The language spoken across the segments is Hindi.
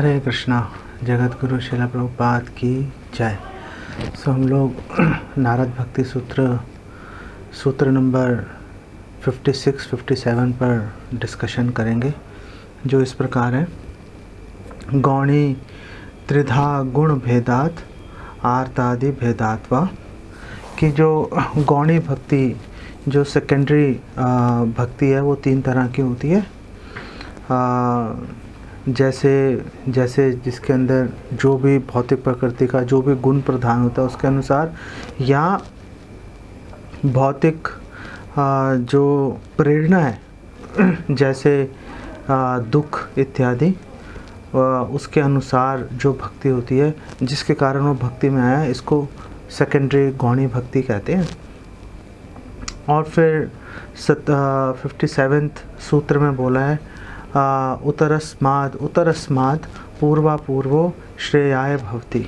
हरे कृष्णा। जगत गुरु श्रील प्रभुपाद की जय। हम लोग नारद भक्ति सूत्र नंबर 56-57 पर डिस्कशन करेंगे, जो इस प्रकार है। गौणी त्रिधा गुण भेदात आर्तादि भेदात्वा, कि जो गौणी भक्ति, जो सेकेंडरी भक्ति है, वो तीन तरह की होती है। जैसे जिसके अंदर जो भी भौतिक प्रकृति का जो भी गुण प्रधान होता है उसके अनुसार, या भौतिक जो प्रेरणा है जैसे दुख इत्यादि, उसके अनुसार जो भक्ति होती है, जिसके कारण वो भक्ति में आया, इसको सेकेंडरी गौणी भक्ति कहते हैं। और फिर 57वें सूत्र में बोला है उत्तरस्माद पूर्वा पूर्वो श्रेयाय भवति,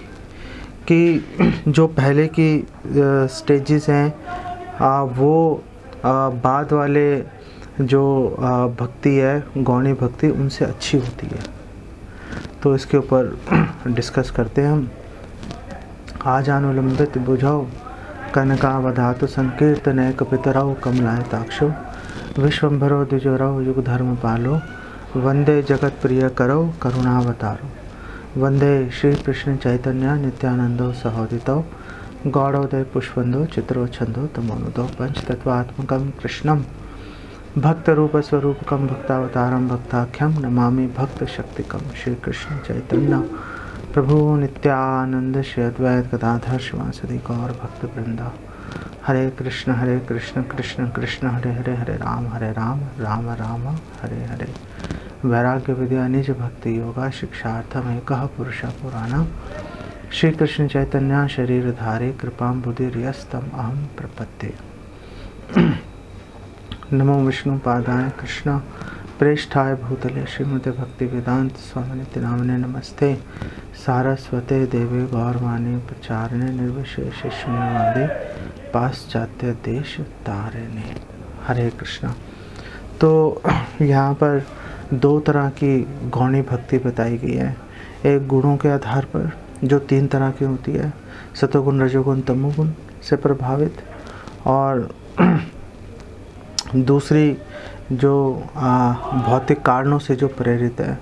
कि जो पहले की स्टेजेस हैं वो बाद वाले जो भक्ति है, गौणी भक्ति, उनसे अच्छी होती है। तो इसके ऊपर डिस्कस करते हैं हम। आजानुलंबित बुझाओ कनकावधातु संकीर्तन कपितरौ कमलायताक्षो विश्वम्भरो द्विजोरौ युग धर्म पालो वंदे जगत प्रिय करो करुणावतारो वंदे श्री कृष्ण चैतन्य नित्यानंदो सहोदितो गौड़ोदय पुष्पंदो चित्रो छंदो तमोनुदो पंचतत्वात्मकं कृष्णं भक्त रूप स्वरूपकं भक्तावतारं भक्ताख्यं नमामि भक्त शक्तिकं श्री कृष्ण चैतन्य प्रभु नित्यानंद श्री अद्वैत गदाधर शिवासदि गौर भक्त वृंदा। हरे कृष्ण कृष्ण कृष्ण हरे हरे, हरे राम राम राम हरे हरे। वैराग्य विद्या निज भक्ति योगा शिक्षार्थम एकः पुरुषः पुराणम् श्री कृष्ण चैतन्य शरीर धारे कृपां बुद्धिर्यस्तम अहम प्रपद्ये। नमो विष्णु पादाय कृष्ण प्रेष्ठाय भूतले श्रीमते भक्ति वेदांत स्वामी नित्य नामने नमस्ते सारस्वते देवे गौरवाणी प्रचारणे निर्विशेष शून्यवादी पाश्चात्य देश तारिणे। हरे कृष्णा। तो यहाँ पर दो तरह की गौणी भक्ति बताई गई है। एक गुणों के आधार पर जो तीन तरह की होती है, सतोगुण रजोगुण तमोगुण से प्रभावित, और दूसरी जो भौतिक कारणों से जो प्रेरित है,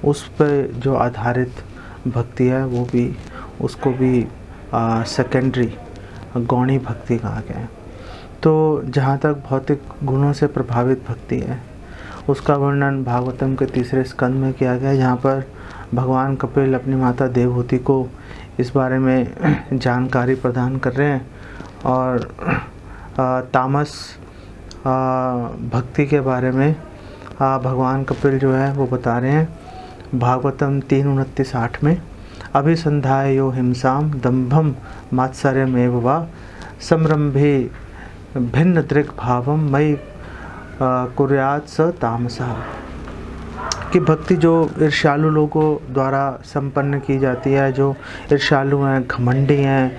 उस पर जो आधारित भक्ति है, वो भी, उसको भी सेकेंडरी गौणी भक्ति कहा गया है। तो जहाँ तक भौतिक गुणों से प्रभावित भक्ति है, उसका वर्णन भागवतम के 3 स्कंद में किया गया है, जहाँ पर भगवान कपिल अपनी माता देवहूति को इस बारे में जानकारी प्रदान कर रहे हैं, और तामस भक्ति के बारे में भगवान कपिल जो है वो बता रहे हैं भागवतम 3:29-8 में। अभिसंधाय यो हिंसाम दंभम मात्सर्यमेव वा संरंभे भिन्न दृक् भावम मयि कुर्यात् स तामसः, कि भक्ति जो ईर्ष्यालु लोगों द्वारा संपन्न की जाती है, जो ईर्ष्यालु हैं, घमंडी हैं,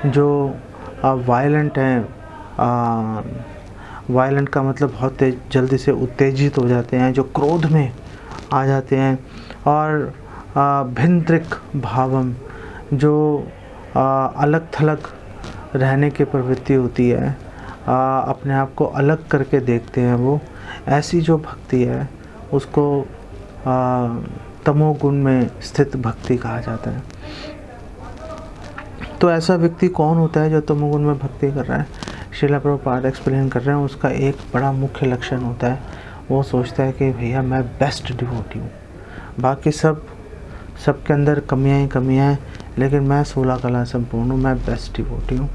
जो वायलेंट हैं, वायलेंट का मतलब बहुत जल्दी से उत्तेजित हो जाते हैं, जो क्रोध में आ जाते हैं, और भिन्नत्रिक भावम, जो अलग थलग रहने की प्रवृत्ति होती है, अपने आप को अलग करके देखते हैं, वो ऐसी जो भक्ति है उसको तमोगुण में स्थित भक्ति कहा जाता है। तो ऐसा व्यक्ति कौन होता है जो तमोगुण में भक्ति कर रहा है? श्रील प्रभुपाद एक्सप्लेन कर रहे हैं, उसका एक बड़ा मुख्य लक्षण होता है, वो सोचता है कि भैया मैं बेस्ट डिवोटी हूँ, बाकी सबके अंदर कमियाँ ही कमियाँ हैं, लेकिन मैं 16 कला संपूर्ण हूँ, मैं बेस्ट डिवोटी हूँ।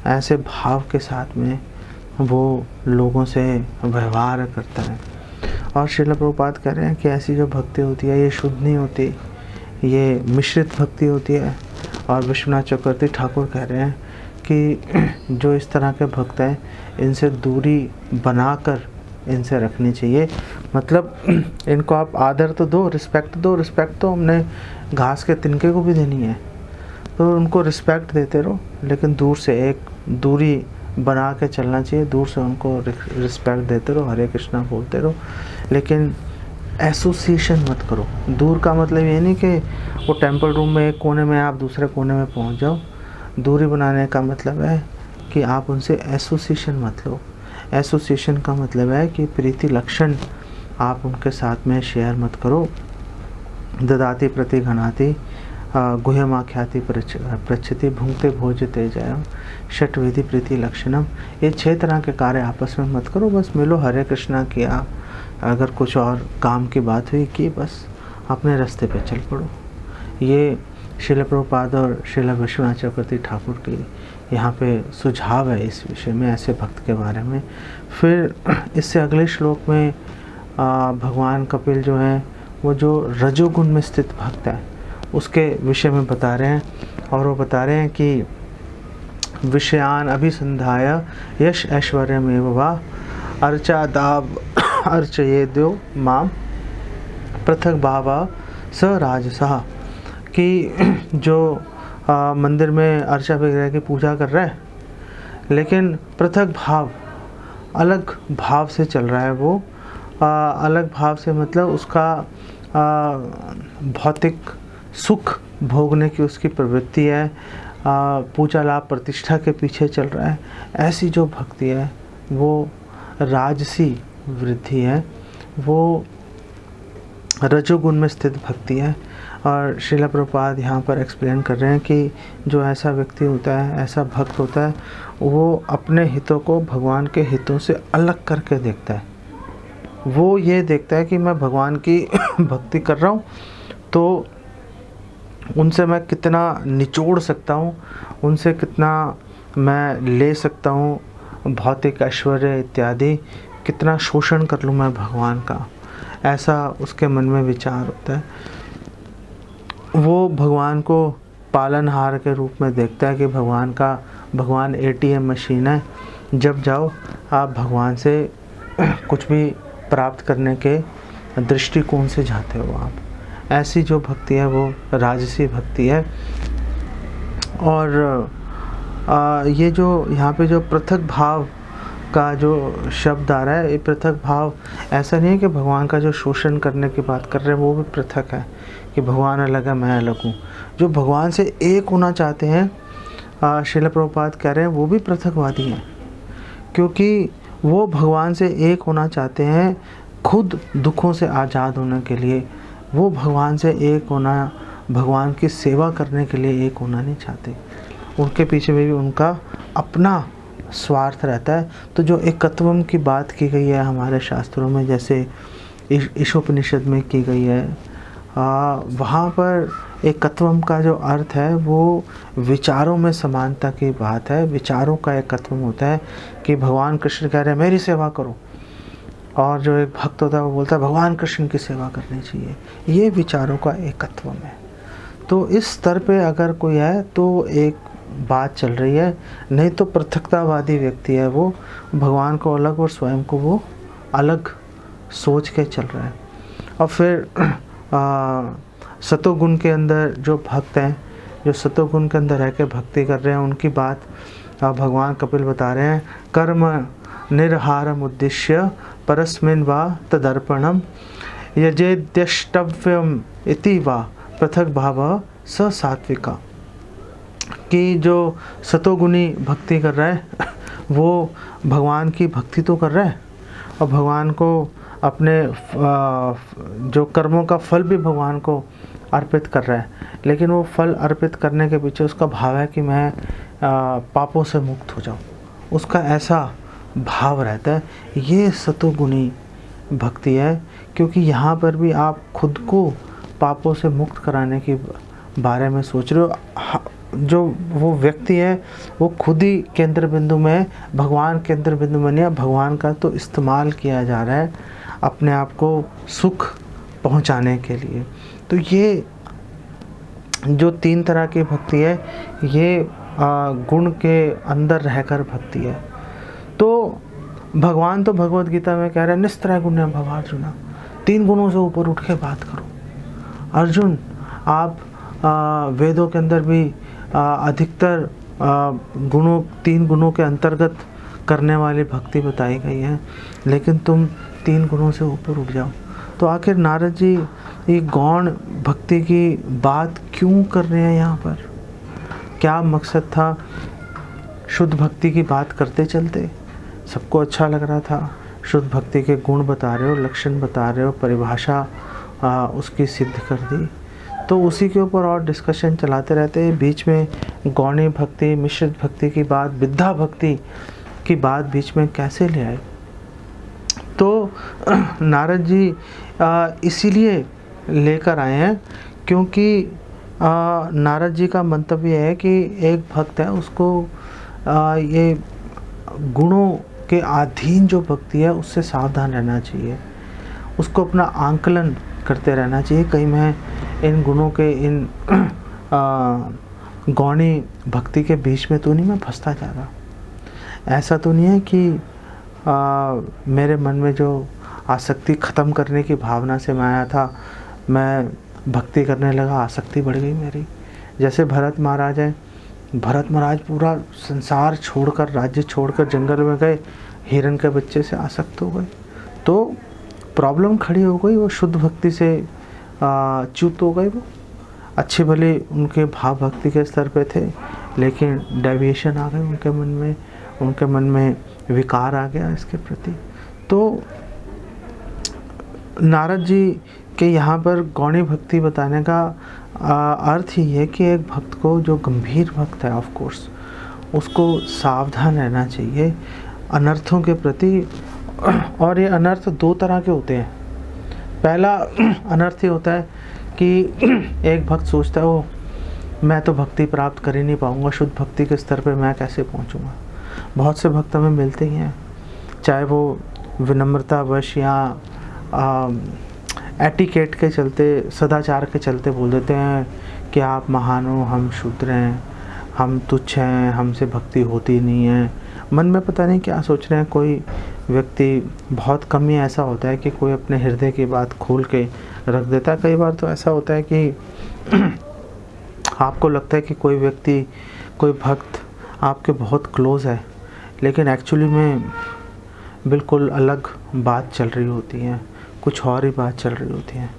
ऐसे भाव के साथ में वो लोगों से व्यवहार करता है। और श्रील प्रभुपाद कह रहे हैं कि ऐसी जो भक्ति होती है, ये शुद्ध नहीं होती, ये मिश्रित भक्ति होती है। और विश्वनाथ चक्रवर्ती ठाकुर कह रहे हैं कि जो इस तरह के भक्त हैं, इनसे दूरी बनाकर इनसे रखनी चाहिए। मतलब इनको आप आदर तो दो, रिस्पेक्ट तो हमने घास के तिनके को भी देनी है, तो उनको रिस्पेक्ट देते रहो, लेकिन दूर से एक दूरी बना के चलना चाहिए, दूर से उनको रिस्पेक्ट देते रहो, हरे कृष्णा बोलते रहो। लेकिन एसोसिएशन मत करो। दूर का मतलब ये नहीं कि वो टेम्पल रूम में एक कोने में आप दूसरे कोने में पहुंच जाओ। दूरी बनाने का मतलब है कि आप उनसे एसोसिएशन मत लो। एसोसिएशन का मतलब है कि प्रीति लक्षण आप उनके साथ में शेयर मत करो। ददाति प्रति घनाति गुह्यमाख्याति पृच्छति भुंक्ते भोजते जयम षट्विधि प्रीति लक्षणम। ये 6 तरह के कार्य आपस में मत करो। बस मिलो, हरे कृष्णा किया, अगर कुछ और काम की बात हुई कि बस अपने रास्ते पे चल पड़ो। ये श्रील प्रभुपाद और श्रील विश्वनाथ चक्रवर्ती ठाकुर की यहाँ पे सुझाव है इस विषय में, ऐसे भक्त के बारे में। फिर इससे अगले श्लोक में भगवान कपिल जो है वो जो रजोगुण में स्थित भक्त है उसके विषय में बता रहे हैं। और वो बता रहे हैं कि विषयान अभिसंधाय यश ऐश्वर्यमेव वा अर्चादाव अर्चयेद्यो माम पृथक भावा स राजसः। कि जो मंदिर में अर्चा विग्रह की पूजा कर रहा है लेकिन पृथक भाव, अलग भाव से चल रहा है, वो अलग भाव से मतलब उसका भौतिक सुख भोगने की उसकी प्रवृत्ति है, पूजा लाभ प्रतिष्ठा के पीछे चल रहा है, ऐसी जो भक्ति है वो राजसी वृद्धि है, वो रजोगुण में स्थित भक्ति है। और श्रील प्रभुपाद यहाँ पर एक्सप्लेन कर रहे हैं कि जो ऐसा व्यक्ति होता है, ऐसा भक्त होता है, वो अपने हितों को भगवान के हितों से अलग करके देखता है। वो ये देखता है कि मैं भगवान की भक्ति कर रहा हूँ तो उनसे मैं कितना निचोड़ सकता हूँ, उनसे कितना मैं ले सकता हूँ, भौतिक ऐश्वर्य इत्यादि कितना शोषण कर लूँ मैं भगवान का, ऐसा उसके मन में विचार होता है। वो भगवान को पालनहार के रूप में देखता है कि भगवान ATM मशीन है, जब जाओ आप भगवान से कुछ भी प्राप्त करने के दृष्टिकोण से जाते हो आप। ऐसी जो भक्ति है वो राजसी भक्ति है। और ये जो यहाँ पे जो पृथक भाव का जो शब्द आ रहा है, ये पृथक भाव ऐसा नहीं है कि भगवान का जो शोषण करने की बात कर रहे हैं वो भी पृथक है कि भगवान अलग है मैं अलग हूँ। जो भगवान से एक होना चाहते हैं श्रील प्रभुपाद कह रहे हैं वो भी पृथकवादी हैं, क्योंकि वो भगवान से एक होना चाहते हैं खुद दुखों से आज़ाद होने के लिए। वो भगवान से एक होना, भगवान की सेवा करने के लिए एक होना नहीं चाहते। उनके पीछे भी उनका अपना स्वार्थ रहता है। तो जो एकत्वम की बात की गई है हमारे शास्त्रों में, जैसे ईशोपनिषद में की गई है, वहाँ पर एकत्वम का जो अर्थ है वो विचारों में समानता की बात है। विचारों का एकत्वम होता है कि भगवान कृष्ण कह रहे हैं मेरी सेवा करो, और जो एक भक्त होता है वो बोलता है भगवान कृष्ण की सेवा करनी चाहिए। ये विचारों का एकत्वम है। तो इस स्तर पे अगर कोई है तो एक बात चल रही है, नहीं तो पृथकतावादी व्यक्ति है, वो भगवान को अलग और स्वयं को वो अलग सोच के चल रहा है। और फिर सतोगुण के अंदर जो भक्त हैं, जो सतोगुण के अंदर रह के भक्ति कर रहे हैं, उनकी बात भगवान कपिल बता रहे हैं। कर्म निर्हारम उद्देश्य परस्मिन् वा तदर्पणम यजेद्यष्टव्यम इति वा पृथक भाव स सात्विका। कि जो सतोगुणी भक्ति कर रहा है वो भगवान की भक्ति तो कर रहा है और भगवान को अपने जो कर्मों का फल भी भगवान को अर्पित कर रहा है, लेकिन वो फल अर्पित करने के पीछे उसका भाव है कि मैं पापों से मुक्त हो जाऊं। उसका ऐसा भाव रहता है। ये सतोगुणी भक्ति है, क्योंकि यहाँ पर भी आप खुद को पापों से मुक्त कराने के बारे में सोच रहे हो। जो वो व्यक्ति है वो खुद ही केंद्र बिंदु में, भगवान केंद्र बिंदु में नहीं है। भगवान का तो इस्तेमाल किया जा रहा है अपने आप को सुख पहुंचाने के लिए। तो ये जो 3 तरह की भक्ति है, ये गुण के अंदर रहकर भक्ति है। तो भगवान तो भगवत गीता में कह रहे हैं निस्त्रय गुण्य भव अर्जुन, 3 गुणों से ऊपर उठ के बात करो। अर्जुन, आप वेदों के अंदर भी अधिकतर गुणों 3 गुणों के अंतर्गत करने वाली भक्ति बताई गई है, लेकिन तुम 3 गुणों से ऊपर उठ जाओ। तो आखिर नारद जी ये गौण भक्ति की बात क्यों कर रहे हैं यहाँ पर? क्या मकसद था? शुद्ध भक्ति की बात करते चलते सबको अच्छा लग रहा था, शुद्ध भक्ति के गुण बता रहे हो, लक्षण बता रहे हो, परिभाषा उसकी सिद्ध कर दी, तो उसी के ऊपर और डिस्कशन चलाते रहते हैं। बीच में गौणी भक्ति, मिश्रित भक्ति की बात, विद्या भक्ति की बात बीच में कैसे ले आए? तो नारद जी इसीलिए लेकर आए हैं क्योंकि नारद जी का मंतव्य है कि एक भक्त है उसको ये गुणों के अधीन जो भक्ति है उससे सावधान रहना चाहिए, उसको अपना आंकलन करते रहना चाहिए, कहीं मैं इन गुणों के इन गौणी भक्ति के बीच में तो नहीं मैं फंसता जा रहा। ऐसा तो नहीं है कि मेरे मन में जो आसक्ति ख़त्म करने की भावना से मैं आया था, मैं भक्ति करने लगा, आसक्ति बढ़ गई मेरी। जैसे भरत महाराज है, भरत महाराज पूरा संसार छोड़कर, राज्य छोड़कर जंगल में गए, हिरण के बच्चे से आसक्त हो गए, तो प्रॉब्लम खड़ी हो गई, वो शुद्ध भक्ति से च्युत हो गए। वो अच्छे भले उनके भाव भक्ति के स्तर पे थे, लेकिन डेविएशन आ गए उनके मन में विकार आ गया इसके प्रति। तो नारद जी के यहाँ पर गौणी भक्ति बताने का अर्थ ही है कि एक भक्त को, जो गंभीर भक्त है ऑफ कोर्स, उसको सावधान रहना चाहिए अनर्थों के प्रति। और ये अनर्थ दो तरह के होते हैं। पहला अनर्थ ये होता है कि एक भक्त सोचता है ओ मैं तो भक्ति प्राप्त कर ही नहीं पाऊँगा, शुद्ध भक्ति के स्तर पे मैं कैसे पहुँचूँगा। बहुत से भक्त हमें मिलते ही हैं, चाहे वो विनम्रतावश या एटिकेट के चलते, सदाचार के चलते बोल देते हैं कि आप महान हो, हम शूद्र हैं, हम तुच्छ हैं, हमसे भक्ति होती नहीं है। मन में पता नहीं क्या सोच रहे हैं। कोई व्यक्ति, बहुत कम ही ऐसा होता है कि कोई अपने हृदय की बात खोल के रख देता है। कई बार तो ऐसा होता है कि आपको लगता है कि कोई व्यक्ति, कोई भक्त आपके बहुत क्लोज़ है, लेकिन एक्चुअली में बिल्कुल अलग बात चल रही होती है, कुछ और ही बात चल रही होती है।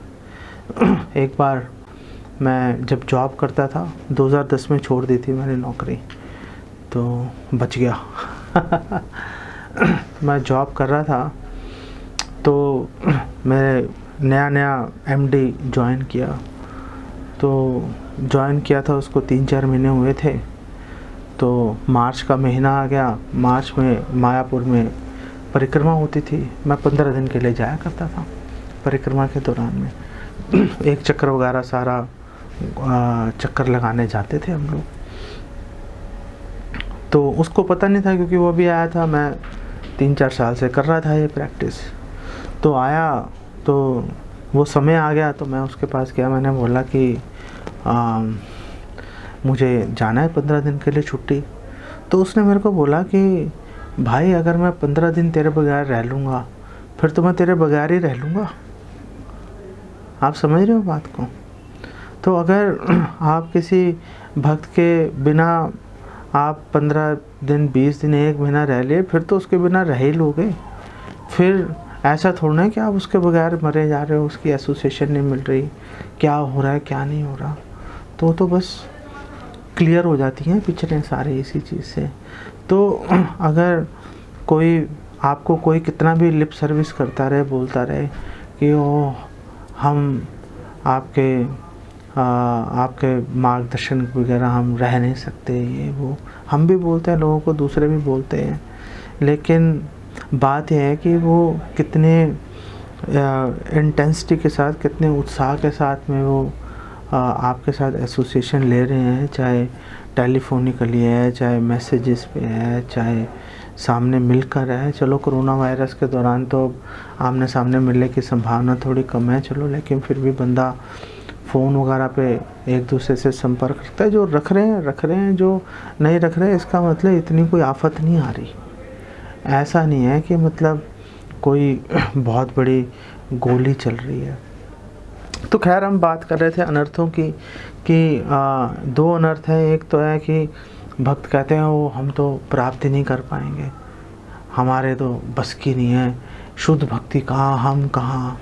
एक बार मैं जब जॉब करता था, 2010 में छोड़ दी थी मैंने नौकरी, तो बच गया। मैं जॉब कर रहा था, तो मैंने नया एमडी ज्वाइन किया। तो ज्वाइन किया था, उसको 3-4 महीने हुए थे। तो मार्च का महीना आ गया। मार्च में मायापुर में परिक्रमा होती थी, मैं 15 दिन के लिए जाया करता था। परिक्रमा के दौरान में एक चक्कर वगैरह सारा चक्कर लगाने जाते थे हम लोग। तो उसको पता नहीं था क्योंकि वो भी आया था, मैं 3-4 साल से कर रहा था ये प्रैक्टिस। तो आया, तो वो समय आ गया, तो मैं उसके पास गया, मैंने बोला कि मुझे जाना है 15 दिन के लिए छुट्टी। तो उसने मेरे को बोला कि भाई अगर मैं 15 दिन तेरे बगैर रह लूँगा, फिर तो मैं तेरे बगैर ही रह लूँगा। आप समझ रहे हो बात को? तो अगर आप किसी भक्त के बिना आप 15 दिन, 20 दिन, 1 महीना रह लिए, फिर तो उसके बिना रह ही लोगे। फिर ऐसा थोड़ा है कि आप उसके बगैर मरे जा रहे हो, उसकी एसोसिएशन नहीं मिल रही, क्या हो रहा है क्या नहीं हो रहा। तो बस क्लियर हो जाती हैं पिक्चरें सारी इसी चीज़ से। तो अगर कोई आपको, कोई कितना भी लिप सर्विस करता रहे, बोलता रहे कि ओ हम आपके मार्गदर्शन वगैरह हम रह नहीं सकते, ये वो हम भी बोलते हैं लोगों को, दूसरे भी बोलते हैं, लेकिन बात यह है कि वो कितने इंटेंसिटी के साथ, कितने उत्साह के साथ में वो आपके साथ एसोसिएशन ले रहे हैं, चाहे टेलीफोनिकली है, चाहे मैसेजेस पे है, चाहे सामने मिलकर है। चलो कोरोना वायरस के दौरान तो आमने सामने मिलने की संभावना थोड़ी कम है, चलो, लेकिन फिर भी बंदा फ़ोन वगैरह पे एक दूसरे से संपर्क रखता है। जो रख रहे हैं, जो नहीं रख रहे हैं, इसका मतलब इतनी कोई आफत नहीं आ रही। ऐसा नहीं है कि मतलब कोई बहुत बड़ी गोली चल रही है। तो खैर हम बात कर रहे थे अनर्थों की कि 2 अनर्थ हैं। एक तो है कि भक्त कहते हैं वो हम तो प्राप्ति नहीं कर पाएंगे, हमारे तो बस की नहीं है, शुद्ध भक्ति कहाँ, हम कहाँ।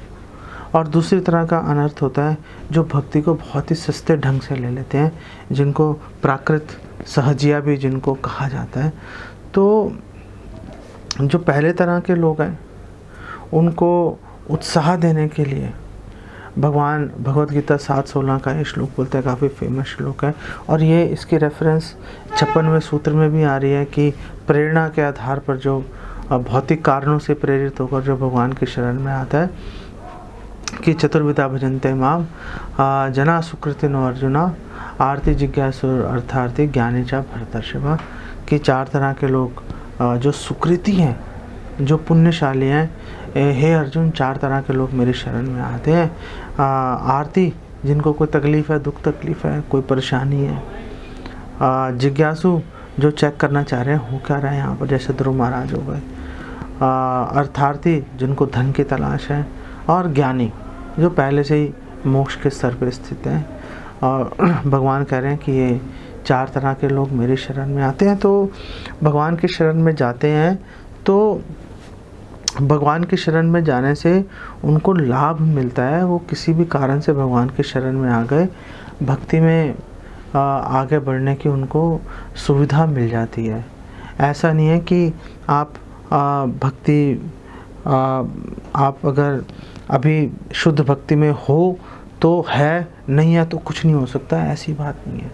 और दूसरी तरह का अनर्थ होता है जो भक्ति को बहुत ही सस्ते ढंग से ले लेते हैं, जिनको प्राकृत सहजिया भी जिनको कहा जाता है। तो जो पहले तरह के लोग हैं उनको उत्साह देने के लिए भगवान भगवद गीता 7:16 का ये श्लोक बोलते हैं, काफ़ी फेमस श्लोक है, और ये इसकी रेफरेंस 56वें सूत्र में भी आ रही है कि प्रेरणा के आधार पर जो भौतिक कारणों से प्रेरित होकर जो भगवान की शरण में आता है कि चतुर्विधा भजन्ते माम जना सुकृतिनो अर्जुना आरती जिज्ञासु अर्थार्थी ज्ञानी चा भरतर्षभा, कि 4 तरह के लोग जो सुकृति हैं, जो पुण्यशाली हैं, हे अर्जुन 4 तरह के लोग मेरी शरण में आते हैं। आरती, जिनको कोई तकलीफ़ है, दुख तकलीफ़ है, कोई परेशानी है। जिज्ञासु, जो चेक करना चाह रहे हैं हो क्या रहा है यहाँ पर, जैसे ध्रुव महाराज हो गए। अर्थार्थी, जिनको धन की तलाश है, और ज्ञानी, जो पहले से ही मोक्ष के स्तर पर स्थित हैं। और भगवान कह रहे हैं कि ये 4 तरह के लोग मेरी शरण में आते हैं। तो भगवान की शरण में जाते हैं तो भगवान की शरण में जाने से उनको लाभ मिलता है। वो किसी भी कारण से भगवान की शरण में आ गए, भक्ति में आगे बढ़ने की उनको सुविधा मिल जाती है। ऐसा नहीं है कि आप आप अगर अभी शुद्ध भक्ति में हो तो है, नहीं है तो कुछ नहीं हो सकता, ऐसी बात नहीं है।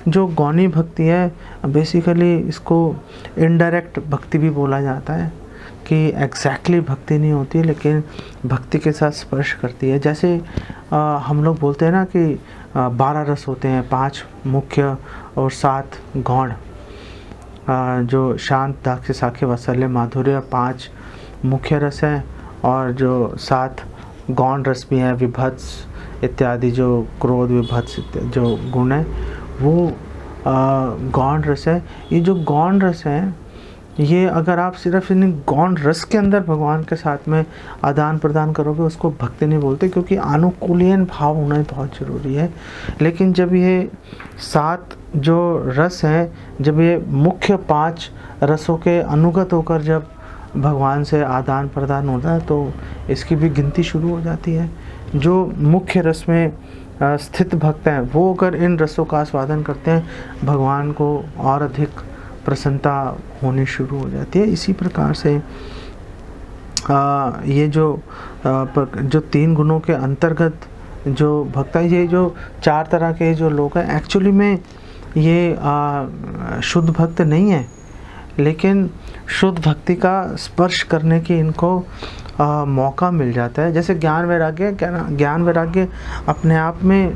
जो गौणी भक्ति है, बेसिकली इसको इनडायरेक्ट भक्ति भी बोला जाता है, कि एग्जैक्टली भक्ति नहीं होती लेकिन भक्ति के साथ स्पर्श करती है। जैसे हम लोग बोलते हैं ना कि 12 रस होते हैं, 5 मुख्य और 7 गौण, जो शांत, दाक्ष्य, साख्य, वात्सल्य, माधुर्य 5 मुख्य रस हैं, और जो 7 गौण रस भी हैं, विभत्स इत्यादि, जो क्रोध, विभत्स जो गुण है वो गौण रस है। ये जो गौण रस है, ये अगर आप सिर्फ इन गौण रस के अंदर भगवान के साथ में आदान प्रदान करोगे, उसको भक्ति नहीं बोलते, क्योंकि अनुकूलियन भाव होना बहुत ज़रूरी है। लेकिन जब ये 7 जो रस हैं, जब ये मुख्य 5 रसों के अनुगत होकर जब भगवान से आदान प्रदान होता है, तो इसकी भी गिनती शुरू हो जाती है। जो मुख्य रस में स्थित भक्त हैं, वो अगर इन रसों का आस्वादन करते हैं, भगवान को और अधिक प्रसन्नता होनी शुरू हो जाती है। इसी प्रकार से ये जो 3 गुणों के अंतर्गत जो भक्त है, ये जो 4 तरह के जो लोग हैं, एक्चुअली में ये शुद्ध भक्त नहीं है, लेकिन शुद्ध भक्ति का स्पर्श करने की इनको मौका मिल जाता है। जैसे ज्ञान वैराग्य अपने आप में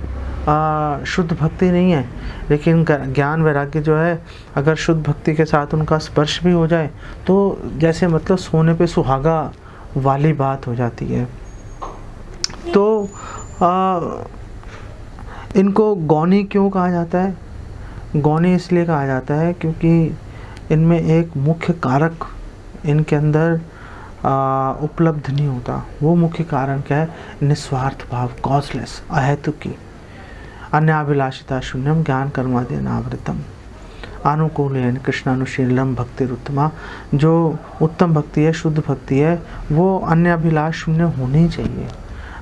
शुद्ध भक्ति नहीं है, लेकिन ज्ञान वैराग्य जो है, अगर शुद्ध भक्ति के साथ उनका स्पर्श भी हो जाए तो जैसे मतलब सोने पे सुहागा वाली बात हो जाती है। तो इनको गौणी क्यों कहा जाता है? गौणी इसलिए कहा जाता है क्योंकि इनमें एक मुख्य कारक इनके अंदर उपलब्ध नहीं होता। वो मुख्य कारण क्या है? निस्वार्थ भाव, कॉजलेस, अहेतुकी, अन्याभिलाषिता शून्यम, ज्ञान कर्मादि अनावृतम, अनुकूलेन कृष्णानुशीलम भक्तिरुत्तमा। जो उत्तम भक्ति है, शुद्ध भक्ति है, वो अन्याभिलाष शून्य होनी चाहिए।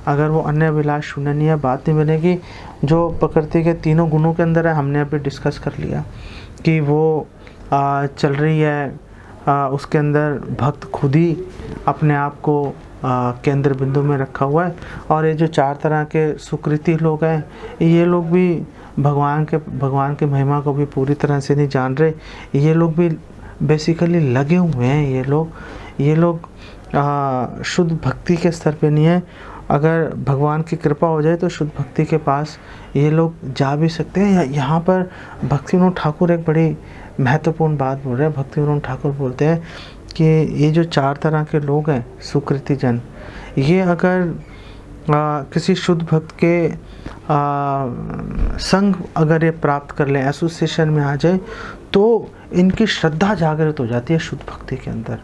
अगर वो अन्याभिलाष शून्य नहीं है, बात नहीं बनेगी। जो प्रकृति के 3 गुणों के अंदर है, हमने अभी डिस्कस कर लिया कि वो चल रही है, उसके अंदर भक्त खुद ही अपने आप को केंद्र बिंदु में रखा हुआ है। और ये जो 4 तरह के सुकृति लोग हैं, ये लोग भी भगवान के महिमा को भी पूरी तरह से नहीं जान रहे। ये लोग भी बेसिकली लगे हुए हैं। ये लोग शुद्ध भक्ति के स्तर पे नहीं है। अगर भगवान की कृपा हो जाए तो शुद्ध भक्ति के पास ये लोग जा भी सकते हैं। यहाँ पर भक्ति विनोद ठाकुर एक बड़ी महत्वपूर्ण बात बोल रहे हैं। भक्ति विनोद ठाकुर बोलते हैं कि ये जो 4 तरह के लोग हैं, सुकृति जन, ये अगर किसी शुद्ध भक्त के संग अगर ये प्राप्त कर लें, एसोसिएशन में आ जाए, तो इनकी श्रद्धा जागृत हो जाती है शुद्ध भक्ति के अंदर।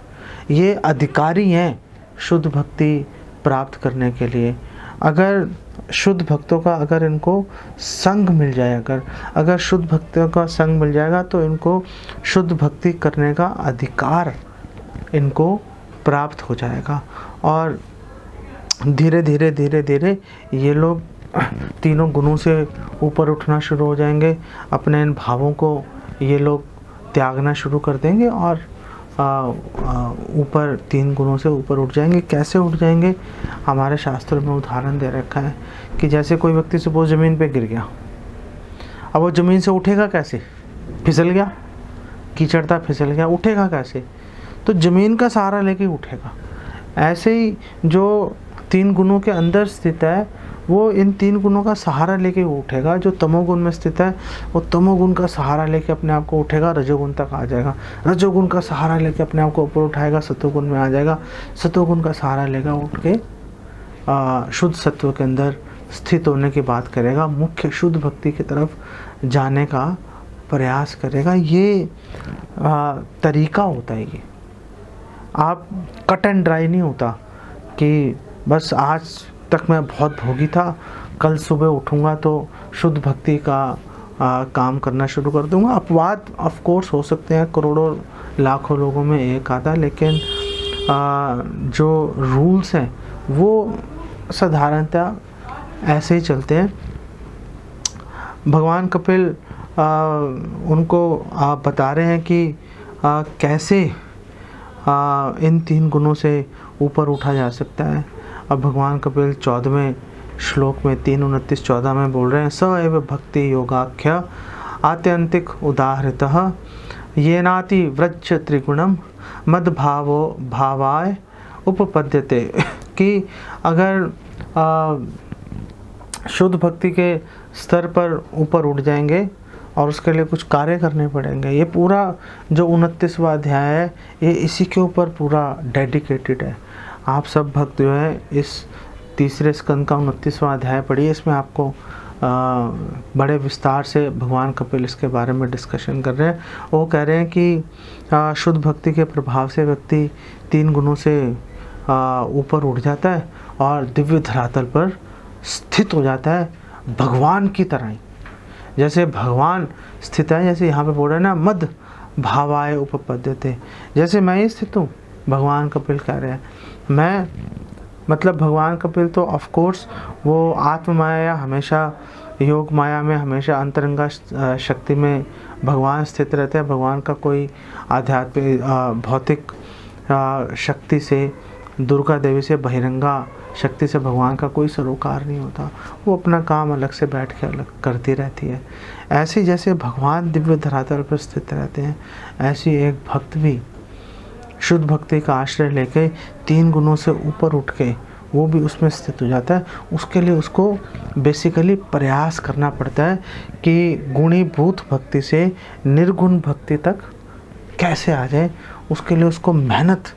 ये अधिकारी हैं शुद्ध भक्ति प्राप्त करने के लिए। अगर शुद्ध भक्तों का अगर इनको संग मिल जाए, अगर शुद्ध भक्तों का संग मिल जाएगा, तो इनको शुद्ध भक्ति करने का अधिकार इनको प्राप्त हो जाएगा। और धीरे धीरे धीरे धीरे ये लोग तीनों गुणों से ऊपर उठना शुरू हो जाएंगे। अपने इन भावों को ये लोग त्यागना शुरू कर देंगे और ऊपर 3 गुणों से ऊपर उठ जाएंगे। कैसे उठ जाएंगे? हमारे शास्त्रों में उदाहरण दे रखा है कि जैसे कोई व्यक्ति सपोज ज़मीन पे गिर गया, अब वो ज़मीन से उठेगा कैसे? फिसल गया, कीचड़ था, फिसल गया, उठेगा कैसे? तो ज़मीन का सहारा लेके उठेगा। ऐसे ही जो 3 गुणों के अंदर स्थित है वो इन 3 गुणों का सहारा लेके उठेगा। जो तमोगुण में स्थित है वो तमोगुण का सहारा लेके अपने आप को उठेगा, रजोगुण तक आ जाएगा। रजोगुण का सहारा लेके अपने आप को ऊपर उठाएगा, सतोगुण में आ जाएगा। सतोगुण का सहारा लेगा, उठ के शुद्ध सत्व के अंदर स्थित होने की बात करेगा, मुख्य शुद्ध भक्ति की तरफ जाने का प्रयास करेगा। ये तरीका होता है। ये आप कट एंड ड्राई नहीं होता कि बस आज तक मैं बहुत भोगी था, कल सुबह उठूँगा तो शुद्ध भक्ति का काम करना शुरू कर दूँगा। अपवाद ऑफ कोर्स हो सकते हैं, करोड़ों लाखों लोगों में एक आधा, लेकिन जो रूल्स हैं वो साधारणतः ऐसे ही चलते हैं। भगवान कपिल उनको बता रहे हैं कि कैसे इन 3 गुणों से ऊपर उठा जा सकता है। अब भगवान कपिल 14वें श्लोक में 3:29-14 में बोल रहे हैं, स एव भक्ति योगाख्य आत्यंतिक उदाहृतः येनाति व्रज त्रिगुणम मद्भावो भावाय उपपद्यते। कि अगर शुद्ध भक्ति के स्तर पर ऊपर उठ जाएंगे और उसके लिए कुछ कार्य करने पड़ेंगे। ये पूरा जो 29वां अध्याय है ये इसी के ऊपर पूरा डेडिकेटेड है। आप सब भक्त जो है इस तीसरे स्कंद का 29वां अध्याय पढ़िए। इसमें आपको बड़े विस्तार से भगवान कपिल इसके बारे में डिस्कशन कर रहे हैं। वो कह रहे हैं कि शुद्ध भक्ति के प्रभाव से व्यक्ति 3 गुणों से ऊपर उठ जाता है और दिव्य धरातल पर स्थित हो जाता है, भगवान की तरह ही। जैसे भगवान स्थित है, जैसे यहाँ पे बोल रहे हैं ना, मद भावाय उपपद्यते, जैसे मैं ही स्थित हूँ, भगवान कपिल कह रहे हैं। मैं मतलब भगवान कपिल तो ऑफ कोर्स वो आत्म माया हमेशा योग माया में हमेशा अंतरंगा शक्ति में भगवान स्थित रहते हैं। भगवान का कोई आध्यात्मिक भौतिक शक्ति से, दुर्गा देवी से, बहिरंगा शक्ति से भगवान का कोई सरोकार नहीं होता। वो अपना काम अलग से बैठ के अलग करती रहती है। ऐसे जैसे भगवान दिव्य धरातल पर स्थित रहते हैं, ऐसी एक भक्त भी शुद्ध भक्ति का आश्रय लेके 3 गुणों से ऊपर उठ के वो भी उसमें स्थित हो जाता है। उसके लिए उसको बेसिकली प्रयास करना पड़ता है कि गुणीभूत भक्ति से निर्गुण भक्ति तक कैसे आ जाए। उसके लिए उसको मेहनत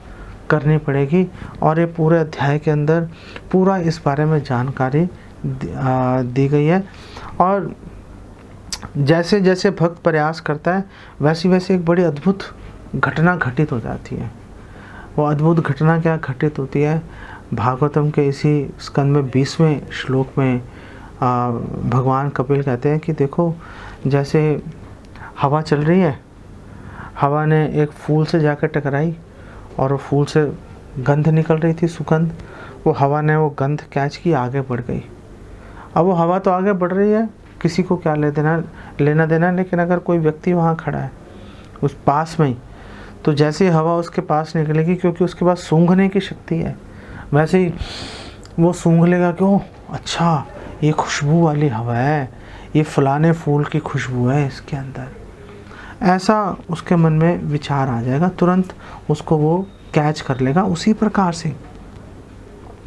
करनी पड़ेगी। और ये पूरे अध्याय के अंदर पूरा इस बारे में जानकारी दी गई है। और जैसे जैसे भक्त प्रयास करता है वैसे वैसे एक बड़ी अद्भुत घटना घटित हो जाती है। वो अद्भुत घटना क्या घटित होती है? भागवतम के इसी स्कंद में 20वें श्लोक में भगवान कपिल कहते हैं कि देखो, जैसे हवा चल रही है, हवा ने एक फूल से जाकर टकराई और वो फूल से गंध निकल रही थी, सुगंध। वो हवा ने वो गंध कैच की, आगे बढ़ गई। अब वो हवा तो आगे बढ़ रही है, किसी को क्या लेना देना, लेकिन अगर कोई व्यक्ति वहाँ खड़ा है उस पास में ही, तो जैसे ही हवा उसके पास निकलेगी, क्योंकि उसके पास सूंघने की शक्ति है, वैसे ही वो सूंघ लेगा कि ओह अच्छा, ये खुशबू वाली हवा है, ये फलाने फूल की खुशबू है इसके अंदर। ऐसा उसके मन में विचार आ जाएगा, तुरंत उसको वो कैच कर लेगा। उसी प्रकार से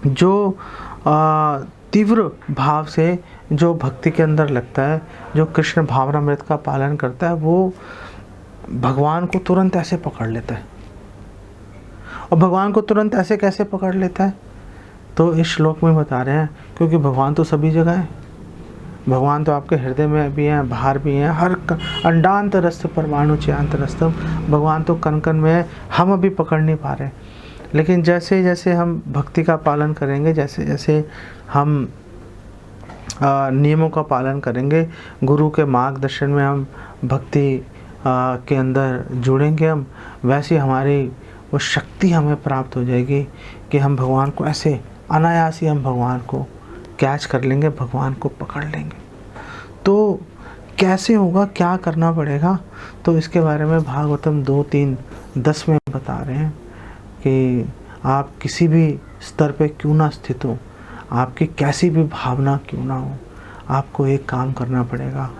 जो तीव्र भाव से जो भक्ति के अंदर लगता है, जो कृष्ण भावनामृत का पालन करता है, वो भगवान को तुरंत ऐसे पकड़ लेता है। और भगवान को तुरंत ऐसे कैसे पकड़ लेता है? तो इस श्लोक में बता रहे हैं, क्योंकि भगवान तो सभी जगह है। भगवान तो आपके हृदय में भी हैं, बाहर भी हैं, हर अंडांतरस्थ परमाणु चयांतरस्थम, भगवान तो कण कण में है। हम अभी पकड़ नहीं पा रहे, लेकिन जैसे जैसे हम भक्ति का पालन करेंगे, जैसे जैसे हम नियमों का पालन करेंगे, गुरु के मार्गदर्शन में हम भक्ति के अंदर जुड़ेंगे, हम वैसे हमारी वो शक्ति हमें प्राप्त हो जाएगी कि हम भगवान को ऐसे अनायास ही हम भगवान को कैच कर लेंगे, भगवान को पकड़ लेंगे। तो कैसे होगा, क्या करना पड़ेगा, तो इसके बारे में भागवतम 2:3-10 में बता रहे हैं कि आप किसी भी स्तर पे क्यों ना स्थित हो, आपकी कैसी भी भावना क्यों ना हो, आपको एक काम करना पड़ेगा।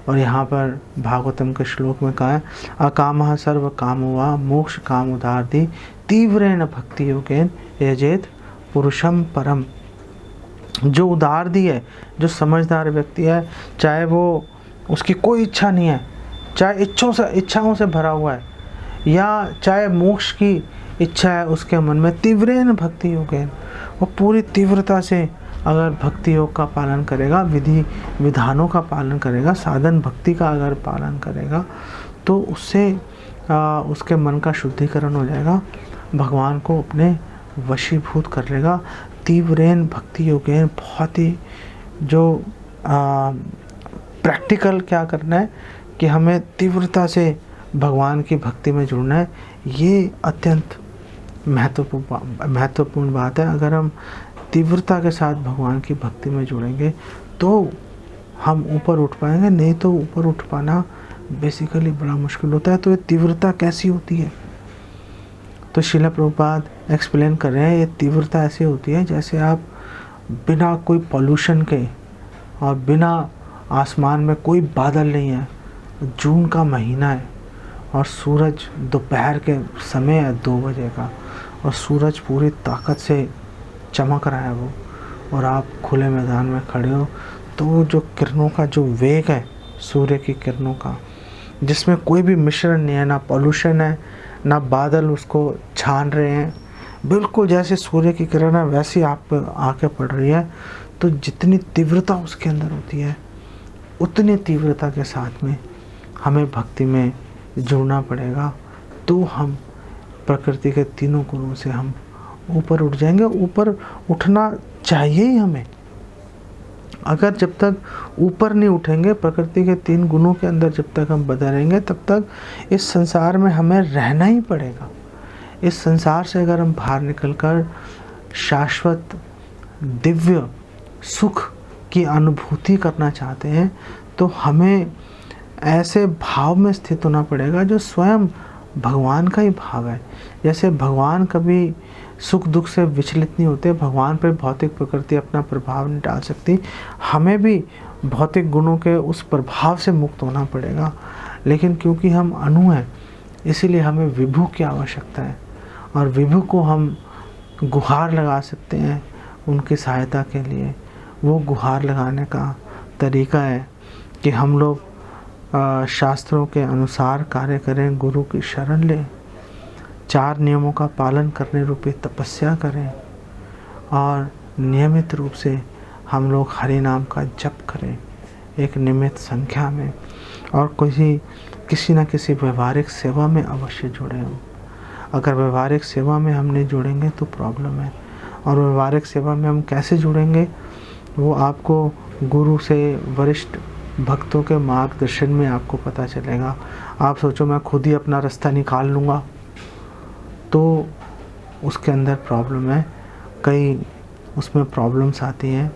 और यहाँ पर भागवतम के श्लोक में कहा है, अकामः सर्व कामो मोक्ष काम उदारति तीव्रेण भक्ति योगेन यजेत पुरुषम परम। जो उदारदी है, जो समझदार व्यक्ति है, चाहे वो उसकी कोई इच्छा नहीं है, चाहे इच्छाओं से भरा हुआ है, या चाहे मोक्ष की इच्छा है उसके मन में, तीव्रेण भक्ति योगेन, वो पूरी तीव्रता से अगर भक्ति योग का पालन करेगा, विधि विधानों का पालन करेगा, साधन भक्ति का अगर पालन करेगा, तो उससे उसके मन का शुद्धिकरण हो जाएगा, भगवान को अपने वशीभूत कर लेगा। तीव्रेन भक्ति योगेन, बहुत ही जो प्रैक्टिकल क्या करना है कि हमें तीव्रता से भगवान की भक्ति में जुड़ना है। ये अत्यंत महत्वपूर्ण बात है। अगर हम तीव्रता के साथ भगवान की भक्ति में जुड़ेंगे तो हम ऊपर उठ पाएंगे, नहीं तो ऊपर उठ पाना बेसिकली बड़ा मुश्किल होता है। तो ये तीव्रता कैसी होती है, तो श्रील प्रभुपाद एक्सप्लेन कर रहे हैं, ये तीव्रता ऐसी होती है जैसे आप बिना कोई पॉल्यूशन के और बिना आसमान में कोई बादल नहीं है, जून का महीना है और सूरज दोपहर के समय है 2 बजे का, और सूरज पूरी ताकत से चमक रहा है वो, और आप खुले मैदान में खड़े हो, तो जो किरणों का जो वेग है सूर्य की किरणों का, जिसमें कोई भी मिश्रण नहीं है, ना पॉल्यूशन है, ना बादल उसको छान रहे हैं, बिल्कुल जैसे सूर्य की किरण है वैसी आप पे आके पड़ रही है, तो जितनी तीव्रता उसके अंदर होती है उतनी तीव्रता के साथ में हमें भक्ति में जुड़ना पड़ेगा। तो हम प्रकृति के तीनों गुणों से हम ऊपर उठ जाएंगे। ऊपर उठना चाहिए ही हमें। अगर जब तक ऊपर नहीं उठेंगे प्रकृति के 3 गुणों के अंदर, जब तक हम बंधे रहेंगे, तब तक इस संसार में हमें रहना ही पड़ेगा। इस संसार से अगर हम बाहर निकलकर शाश्वत दिव्य सुख की अनुभूति करना चाहते हैं, तो हमें ऐसे भाव में स्थित होना पड़ेगा जो स्वयं भगवान का ही भाव है। जैसे भगवान कभी सुख दुख से विचलित नहीं होते, भगवान पर भौतिक प्रकृति अपना प्रभाव नहीं डाल सकती, हमें भी भौतिक गुणों के उस प्रभाव से मुक्त होना पड़ेगा। लेकिन क्योंकि हम अणु हैं, इसीलिए हमें विभु की आवश्यकता है, और विभु को हम गुहार लगा सकते हैं उनकी सहायता के लिए। वो गुहार लगाने का तरीका है कि हम लोग शास्त्रों के अनुसार कार्य करें, गुरु की शरण लें, 4 नियमों का पालन करने रूपी तपस्या करें, और नियमित रूप से हम लोग हरि नाम का जप करें एक नियमित संख्या में, और किसी न किसी व्यवहारिक सेवा में अवश्य जुड़े हों। अगर व्यवहारिक सेवा में हम नहीं जुड़ेंगे तो प्रॉब्लम है। और व्यवहारिक सेवा में हम कैसे जुड़ेंगे, वो आपको गुरु से, वरिष्ठ भक्तों के मार्गदर्शन में आपको पता चलेगा। आप सोचो मैं खुद ही अपना रास्ता निकाल लूँगा, तो उसके अंदर प्रॉब्लम है। कई उसमें प्रॉब्लम्स आती हैं,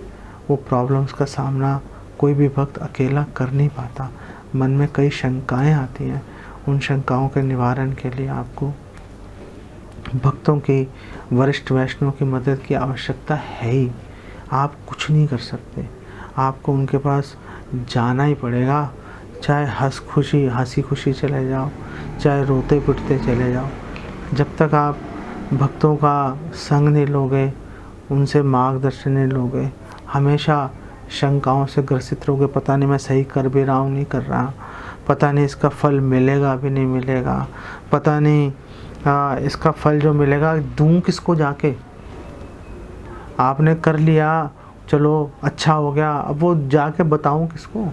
वो प्रॉब्लम्स का सामना कोई भी भक्त अकेला कर नहीं पाता। मन में कई शंकाएं आती हैं, उन शंकाओं के निवारण के लिए आपको भक्तों की, वरिष्ठ वैष्णव की मदद की आवश्यकता है ही। आप कुछ नहीं कर सकते, आपको उनके पास जाना ही पड़ेगा। चाहे हंसी खुशी चले जाओ, चाहे रोते पिटते चले जाओ, जब तक आप भक्तों का संग नहीं लोगे, उनसे मार्गदर्शन नहीं लोगे, हमेशा शंकाओं से ग्रसित रहोगे। पता नहीं मैं सही कर भी रहा हूँ, नहीं कर रहा, पता नहीं इसका फल मिलेगा भी नहीं मिलेगा, पता नहीं इसका फल जो मिलेगा दूँ किसको जाके। आपने कर लिया, चलो अच्छा हो गया, अब वो जाके बताऊँ किसको?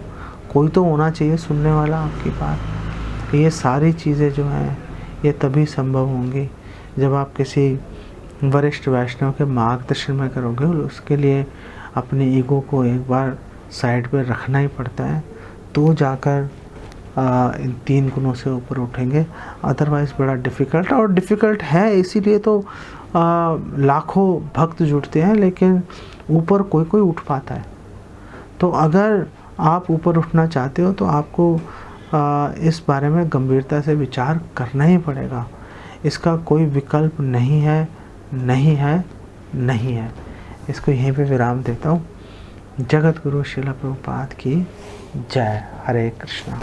कोई तो होना चाहिए सुनने वाला आपकी बात। ये सारी चीज़ें जो हैं ये तभी संभव होंगी जब आप किसी वरिष्ठ वैष्णव के मार्गदर्शन में करोगे। उसके लिए अपने ईगो को एक बार साइड पे रखना ही पड़ता है, तो जाकर इन 3 गुणों से ऊपर उठेंगे। अदरवाइज़ बड़ा डिफ़िकल्ट, और डिफ़िकल्ट है इसीलिए तो लाखों भक्त जुटते हैं, लेकिन ऊपर कोई कोई उठ पाता है। तो अगर आप ऊपर उठना चाहते हो तो आपको इस बारे में गंभीरता से विचार करना ही पड़ेगा। इसका कोई विकल्प नहीं है, नहीं है, नहीं है। इसको यहीं पे विराम देता हूँ। जगत गुरु श्रील प्रभुपाद की जय। हरे कृष्णा।